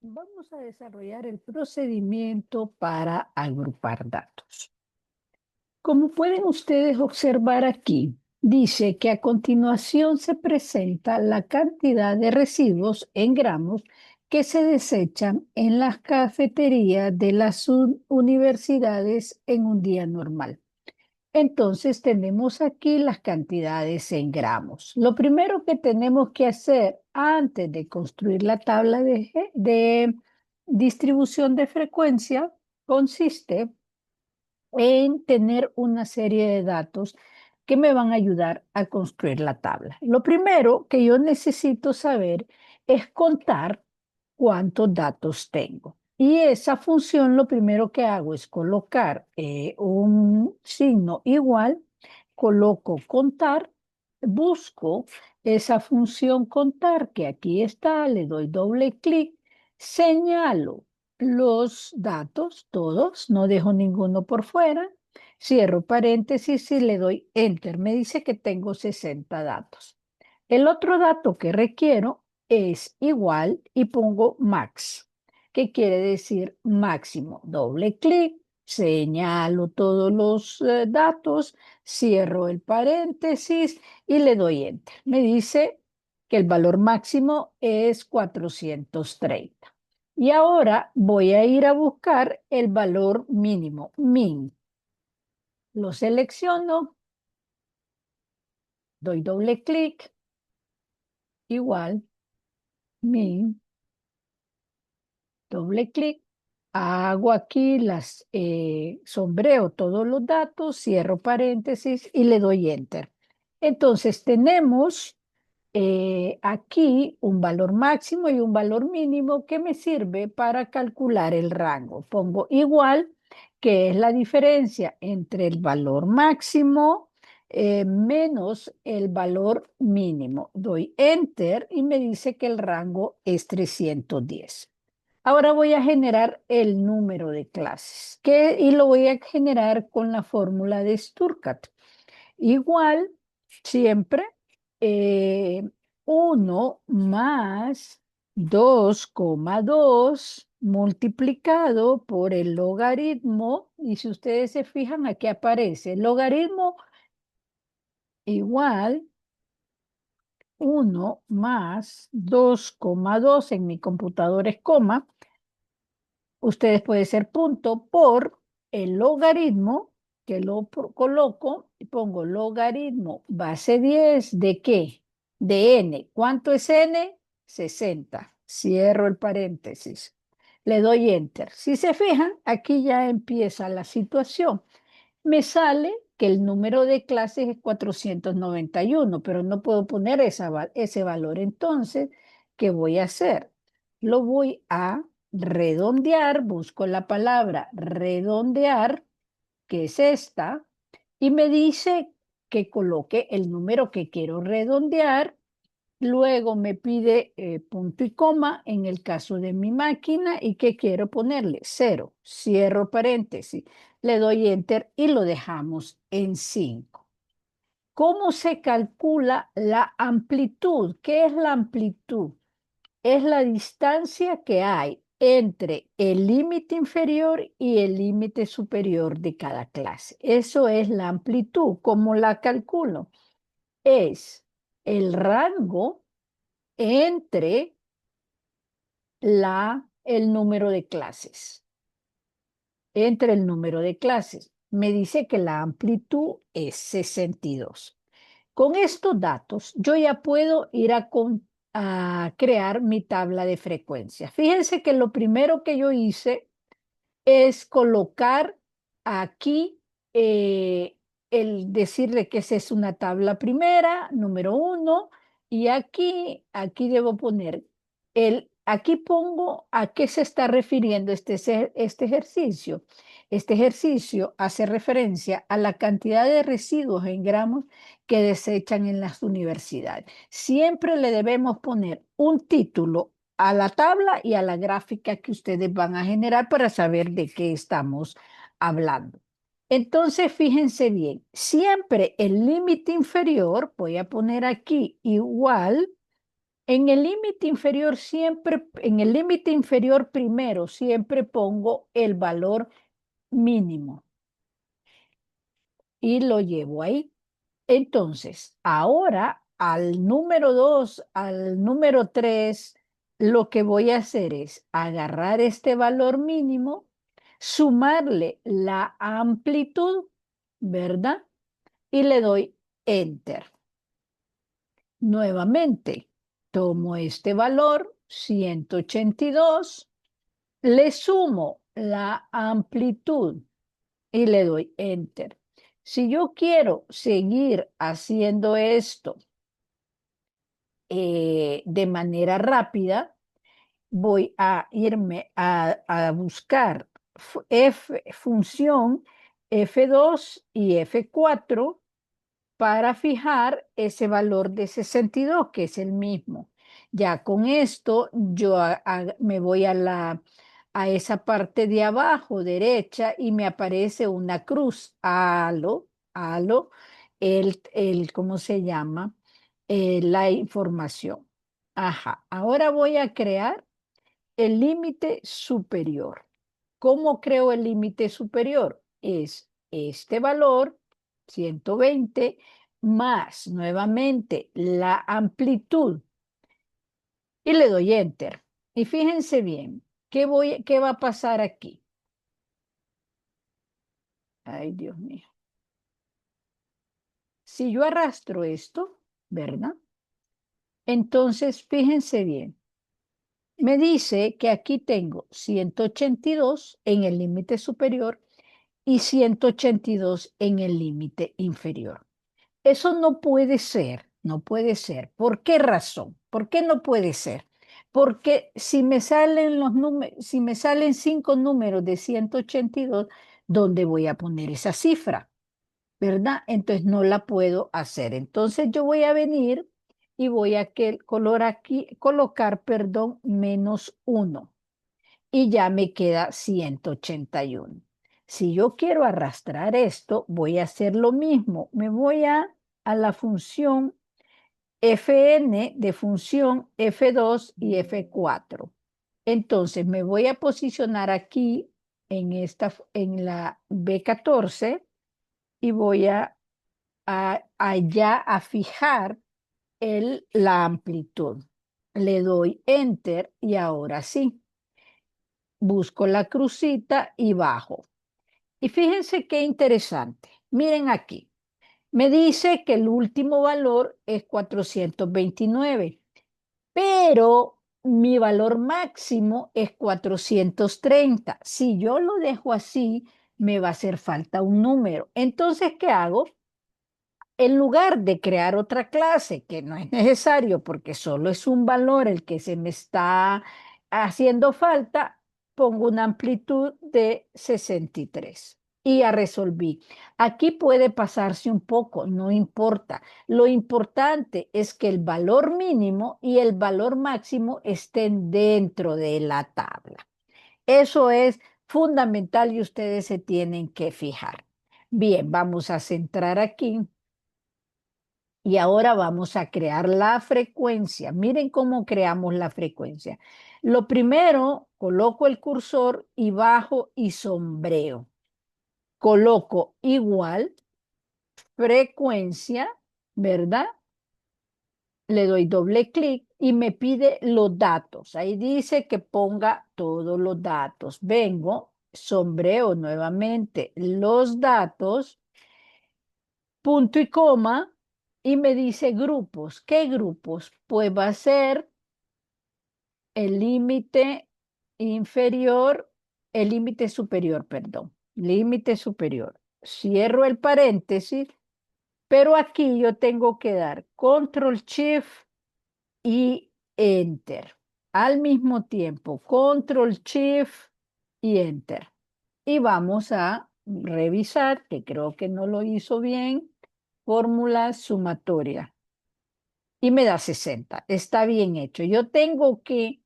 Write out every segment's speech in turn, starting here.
Vamos a desarrollar el procedimiento para agrupar datos. Como pueden ustedes observar aquí, dice que a continuación se presenta la cantidad de residuos en gramos que se desechan en las cafeterías de las universidades en un día normal. Entonces tenemos aquí las cantidades en gramos. Lo primero que tenemos que hacer antes de construir la tabla de distribución de frecuencia consiste en tener una serie de datos que me van a ayudar a construir la tabla. Lo primero que yo necesito saber es contar cuántos datos tengo. Y esa función lo primero que hago es colocar un signo igual, coloco contar, busco esa función contar que aquí está, le doy doble clic, señalo los datos, todos, no dejo ninguno por fuera, cierro paréntesis y le doy enter. Me dice que tengo 60 datos. El otro dato que requiero es igual y pongo max, que quiere decir máximo. Doble clic, señalo todos los datos, cierro el paréntesis y le doy enter. Me dice que el valor máximo es 430. Y ahora voy a ir a buscar el valor mínimo, min. Lo selecciono, doy doble clic, igual, min, doble clic, hago aquí sombreo todos los datos, cierro paréntesis y le doy enter. Entonces tenemos aquí un valor máximo y un valor mínimo que me sirve para calcular el rango. Pongo igual, que es la diferencia entre el valor máximo menos el valor mínimo. Doy enter y me dice que el rango es 310. Ahora voy a generar el número de clases y lo voy a generar con la fórmula de Sturkat. Igual, siempre, eh, 1 más 2,2 multiplicado por el logaritmo, y si ustedes se fijan, aquí aparece el logaritmo igual 1 más 2,2 en mi computadora es coma, ustedes pueden ser punto por el logaritmo, que coloco y pongo logaritmo base 10 ¿de qué? De n. ¿Cuánto es n? 60. Cierro el paréntesis. Le doy enter. Si se fijan, aquí ya empieza la situación. Me sale que el número de clases es 491, pero no puedo poner ese valor. Entonces, ¿qué voy a hacer? Lo voy a redondear, busco la palabra redondear, que es esta, y me dice que coloque el número que quiero redondear. Luego me pide punto y coma en el caso de mi máquina y que quiero ponerle 0. Cierro paréntesis, le doy enter y lo dejamos en 5. ¿Cómo se calcula la amplitud? ¿Qué es la amplitud? Es la distancia que hay entre el límite inferior y el límite superior de cada clase. Eso es la amplitud. ¿Cómo la calculo? Es el rango entre el número de clases. Entre el número de clases. Me dice que la amplitud es 62. Con estos datos, yo ya puedo ir a crear mi tabla de frecuencia. Fíjense que lo primero que yo hice es colocar aquí el decirle que esa es una tabla primera, número 1, y aquí debo poner aquí pongo a qué se está refiriendo este ejercicio. Este ejercicio hace referencia a la cantidad de residuos en gramos que desechan en las universidades. Siempre le debemos poner un título a la tabla y a la gráfica que ustedes van a generar para saber de qué estamos hablando. Entonces, fíjense bien, siempre el límite inferior, voy a poner aquí igual En el límite inferior siempre, en el límite inferior primero siempre pongo el valor mínimo y lo llevo ahí. Entonces, ahora al número 2, al número 3, lo que voy a hacer es agarrar este valor mínimo, sumarle la amplitud, ¿verdad? Y le doy Enter. Nuevamente, tomo este valor, 182, le sumo la amplitud y le doy Enter. Si yo quiero seguir haciendo esto de manera rápida, voy a irme a buscar función F2 y F4 para fijar ese valor de 62, que es el mismo. Ya con esto yo me voy a esa parte de abajo derecha y me aparece una cruz. Halo, ¿cómo se llama? La información. Ajá, ahora voy a crear el límite superior. ¿Cómo creo el límite superior? Es este valor, 120, más nuevamente la amplitud y le doy Enter. Y fíjense bien, ¿qué va a pasar aquí? Ay, Dios mío. Si yo arrastro esto, ¿verdad? Entonces, fíjense bien. Me dice que aquí tengo 182 en el límite superior y 182 en el límite inferior. Eso no puede ser, no puede ser. ¿Por qué razón? ¿Por qué no puede ser? Porque si me salen los números, si me salen 5 números de 182, ¿dónde voy a poner esa cifra? ¿Verdad? Entonces no la puedo hacer. Entonces yo voy a venir y voy a colocar, perdón, -1 y ya me queda 181. Si yo quiero arrastrar esto, voy a hacer lo mismo. Me voy a la función fn de función f2 y f4. Entonces me voy a posicionar aquí en la B14 y voy allá a fijar la amplitud. Le doy Enter y ahora sí busco la crucita y bajo. Y fíjense qué interesante. Miren aquí. Me dice que el último valor es 429, pero mi valor máximo es 430. Si yo lo dejo así, me va a hacer falta un número. Entonces, ¿qué hago? En lugar de crear otra clase, que no es necesario porque solo es un valor el que se me está haciendo falta, pongo una amplitud de 63 y ya resolví. Aquí puede pasarse un poco, no importa. Lo importante es que el valor mínimo y el valor máximo estén dentro de la tabla. Eso es fundamental y ustedes se tienen que fijar. Bien, vamos a centrar aquí. Y ahora vamos a crear la frecuencia. Miren cómo creamos la frecuencia. Lo primero, coloco el cursor y bajo y sombreo. Coloco igual frecuencia, ¿verdad? Le doy doble clic y me pide los datos. Ahí dice que ponga todos los datos. Vengo, sombreo nuevamente los datos, punto y coma, y me dice grupos. ¿Qué grupos? Pues va a ser el límite inferior, el límite superior, perdón, límite superior. Cierro el paréntesis, pero aquí yo tengo que dar Control Shift y Enter. Al mismo tiempo, Control Shift y Enter. Y vamos a revisar, que creo que no lo hizo bien, fórmula sumatoria. Y me da 60. Está bien hecho. Yo tengo que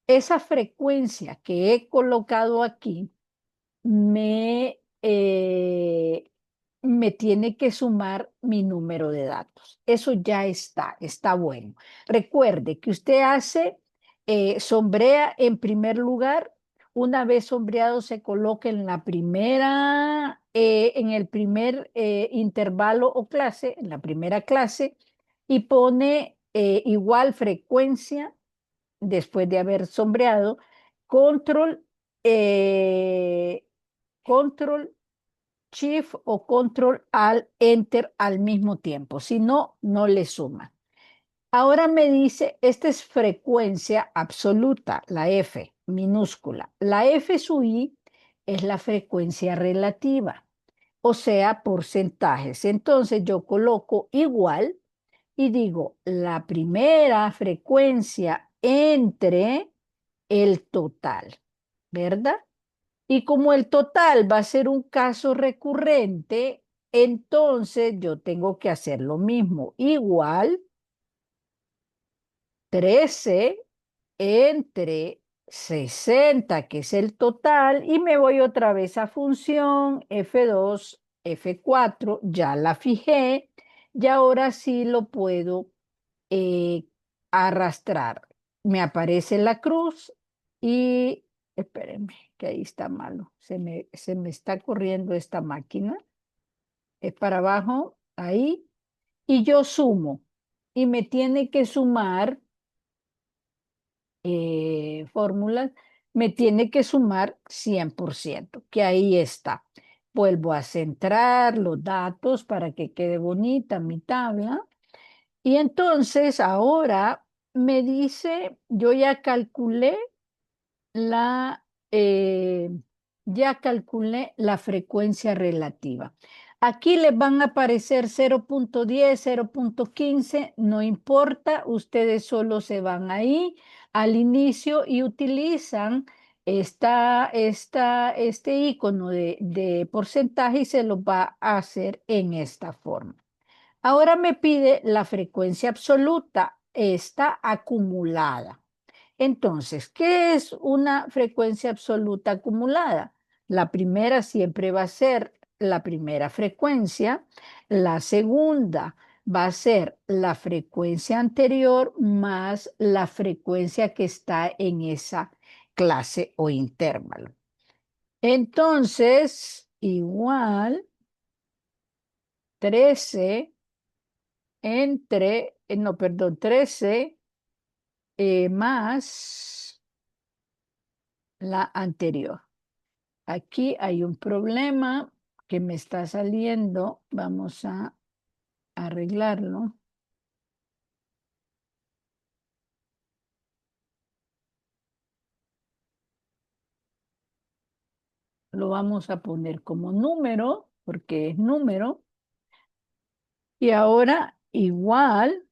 esa frecuencia que he colocado aquí me me tiene que sumar mi número de datos. Eso ya está bueno. Recuerde que usted hace, sombrea en primer lugar. Una vez sombreado, se coloca en la primera, en el primer intervalo o clase, en la primera clase, y pone igual frecuencia después de haber sombreado, control, eh, control Shift o Control Alt Enter al mismo tiempo. Si no, no le suma. Ahora me dice, esta es frecuencia absoluta, la F minúscula. La F sub I es la frecuencia relativa, o sea, porcentajes. Entonces yo coloco igual y digo la primera frecuencia entre el total, ¿verdad? Y como el total va a ser un caso recurrente, entonces yo tengo que hacer lo mismo. Igual 13 entre 60, que es el total, y me voy otra vez a función F2, F4, ya la fijé, y ahora sí lo puedo eh, arrastrar. Me aparece la cruz y, espérenme, que ahí está malo. Se me está corriendo esta máquina. Es para abajo, ahí, y yo sumo. Y me tiene que sumar fórmulas, me tiene que sumar 100%, que ahí está. Vuelvo a centrar los datos para que quede bonita mi tabla. Y entonces ahora me dice, yo la, eh, ya calculé la frecuencia relativa. Aquí les van a aparecer 0.10, 0.15, no importa, ustedes solo se van ahí al inicio y utilizan este icono de porcentaje y se lo va a hacer en esta forma. Ahora me pide la frecuencia absoluta, está acumulada. Entonces, ¿qué es una frecuencia absoluta acumulada? La primera siempre va a ser la primera frecuencia, la segunda va a ser la frecuencia anterior más la frecuencia que está en esa clase o intervalo. Entonces, igual 13 no, perdón, 13 más la anterior. Aquí hay un problema que me está saliendo. Vamos a arreglarlo. Lo vamos a poner como número, porque es número. Y ahora igual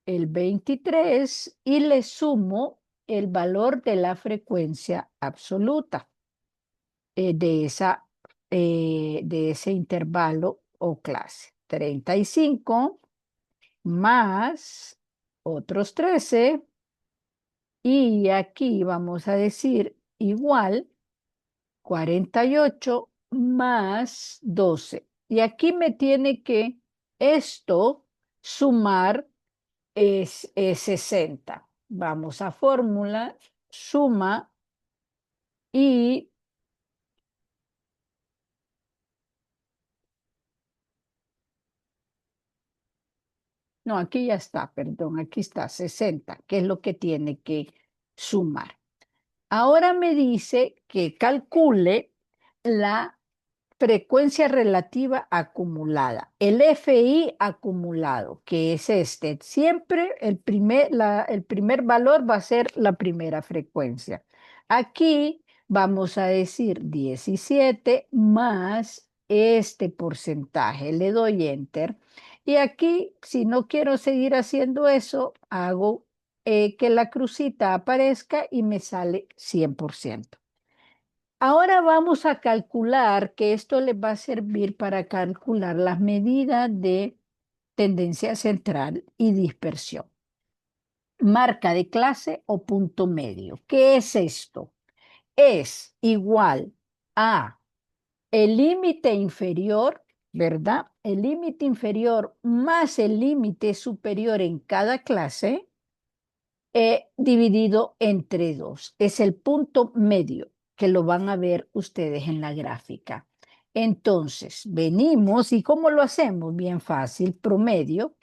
el 23 y le sumo el valor de la frecuencia absoluta de ese intervalo o clase. 35 más otros 13 y aquí vamos a decir igual 48 más 12. Y aquí me tiene que esto sumar es 60. Vamos a fórmula, suma y no, aquí ya está, perdón, aquí está 60, que es lo que tiene que sumar. Ahora me dice que calcule la frecuencia relativa acumulada, el FI acumulado, que es este. Siempre el primer valor va a ser la primera frecuencia. Aquí vamos a decir 17 más este porcentaje. Le doy enter. Y aquí, si no quiero seguir haciendo eso, hago que la crucita aparezca y me sale 100%. Ahora vamos a calcular que esto les va a servir para calcular las medidas de tendencia central y dispersión. Marca de clase o punto medio. ¿Qué es esto? Es igual a el límite inferior ¿verdad? El límite inferior más el límite superior en cada clase dividido entre dos. Es el punto medio que lo van a ver ustedes en la gráfica. Entonces, venimos y ¿cómo lo hacemos? Bien fácil, promedio.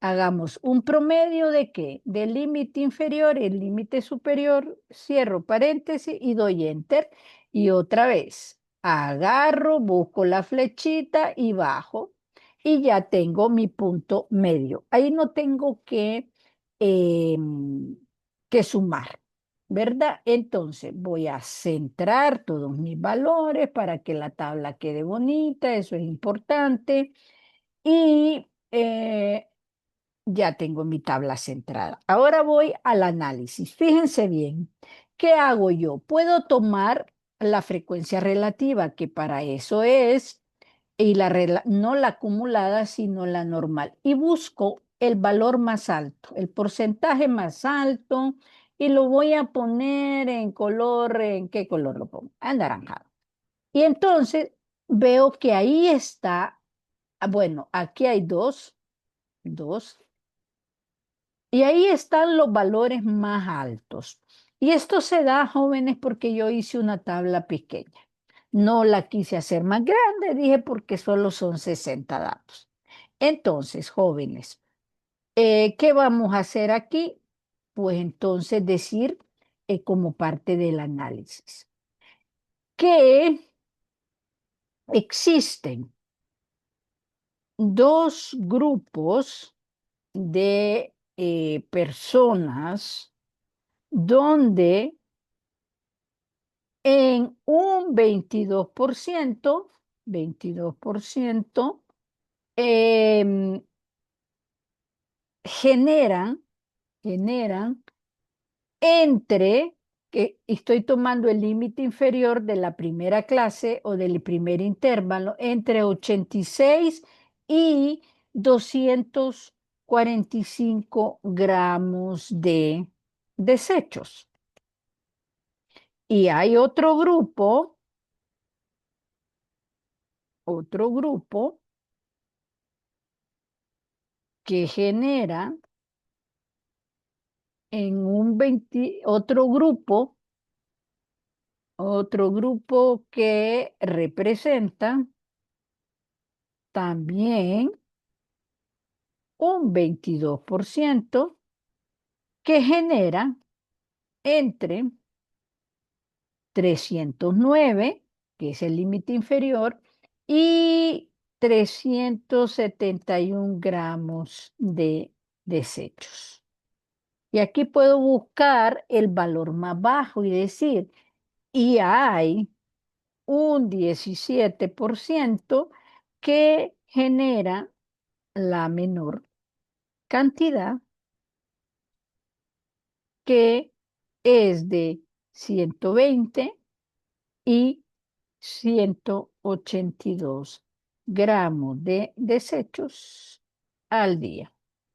Hagamos un promedio de qué? Del límite inferior, el límite superior, cierro paréntesis y doy enter. Y otra vez, agarro, busco la flechita y bajo. Y ya tengo mi punto medio. Ahí no tengo que sumar, ¿verdad? Entonces voy a centrar todos mis valores para que la tabla quede bonita, eso es importante. Y ya tengo mi tabla centrada. Ahora voy al análisis. Fíjense bien, ¿qué hago yo? Puedo tomar la frecuencia relativa, que para eso es, y no la acumulada, sino la normal. Y busco el valor más alto, el porcentaje más alto, y lo voy a poner en color, ¿en qué color lo pongo? Anaranjado. Y entonces veo que ahí está, bueno, aquí hay dos. Y ahí están los valores más altos. Y esto se da, jóvenes, porque yo hice una tabla pequeña. No la quise hacer más grande, dije porque solo son 60 datos. Entonces, jóvenes, ¿qué vamos a hacer aquí? Pues entonces decir como parte del análisis que existen dos grupos de personas donde en un 22% em, generan, generan entre, que estoy tomando el límite inferior de la primera clase o del primer intervalo, entre 86 y 245 gramos de desechos. Y hay otro grupo que genera en un 20, otro grupo que representa también un 22% que genera entre 309, que es el límite inferior, y 371 gramos de desechos. Y aquí puedo buscar el valor más bajo y decir, y hay un 17% que genera la menor cantidad, que es de 120 y 182 gramos de desechos al día.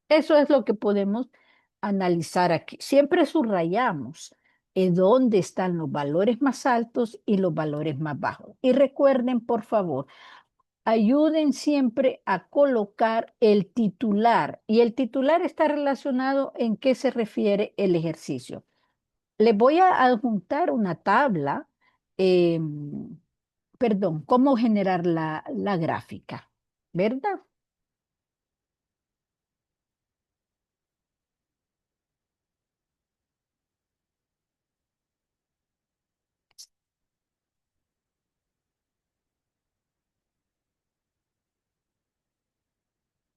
Eso es lo que podemos analizar aquí. Siempre subrayamos dónde están los valores más altos y los valores más bajos. Y recuerden, por favor, ayuden siempre a colocar el titular. Y el titular está relacionado en qué se refiere el ejercicio. Les voy a adjuntar una tabla, perdón, cómo generar la gráfica, ¿verdad?